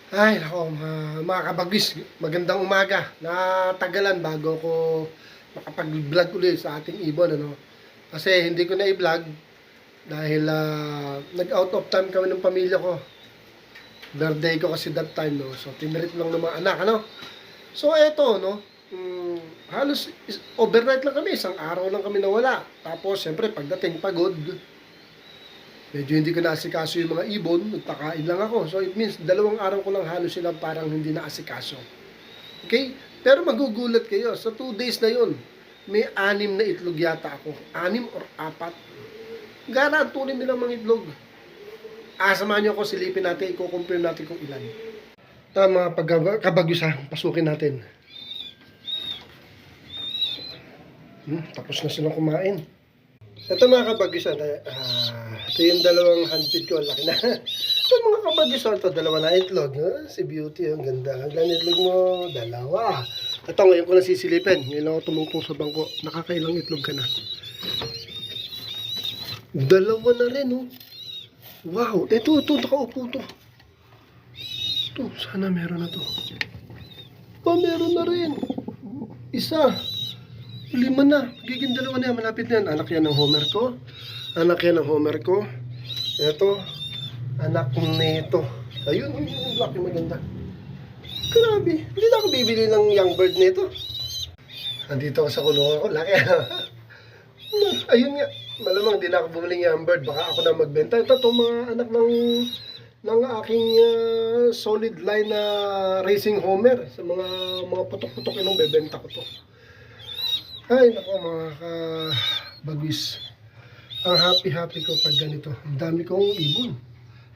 Ay, nako, mga kabagis, magandang umaga. Natagalan bago ko makapag-vlog ulit sa ating ibon, ano. Kasi hindi ko na i-vlog dahil nag-out of time kami ng pamilya ko. Birthday ko kasi that time, no. So, tinirit lang ng mga anak, ano. So, eto, no. Halos overnight lang kami, isang araw lang kami nawala. Tapos, siyempre, pagdating pagod, medyo hindi ko naasikaso yung mga ibon, nagpakain lang ako. So it means, 2 araw ko lang halos sila parang hindi naasikaso. Okay? Pero magugulat kayo, sa 2 days na yun, may 6 na itlog yata ako. 6 or 4. Garantunin nilang mga itlog. Samahan niyo ako, silipin natin, i-compare natin kung ilan. Tama, pagkabagyusan, pasukin natin. Tapos na silang kumain. Ito mga kabagyosan, ito yung dalawang handpid ko, laki na. Ito mga kabagyosan, ito dalawa na itlog. Si Beauty, ang ganda. Ang ganda itlog mo, dalawa. Ito ngayon ko lang sisilipin. Ngayon lang ako tumungtong sa bangko. Nakakailang itlog ka na. Dalawa na rin, oh. Wow, ito, nakaupo to. Ito, sana meron na to. Meron na rin. Isa. 5 na. Giging 2 na yan. Malapit na yan. Anak yan ng Homer ko. Anak yan ng Homer ko. Ito. Anak nito. Ayun. Laki maganda. Grabe. Hindi na ako bibili ng young bird nito. Nandito ako sa kulungan ko. Laki. Ayun nga. Malamang hindi na ako bumili ng young bird. Baka ako na magbenta. Ito mga anak ng aking solid line na racing Homer. Sa mga putok-putok yung bebenta ko to. Ay, nako mga kabagwis. Ang happy ko pag ganito. Ang dami kong ibon.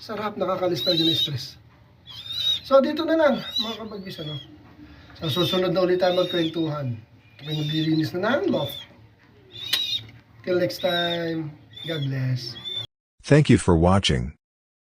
Sarap, nakakalis talaga ng stress. So, dito na lang, mga kabagwis, ano. Sa susunod na ulit tayo magkwentuhan. Kami maglilinis na ng loft. Till next time, God bless. Thank you for watching.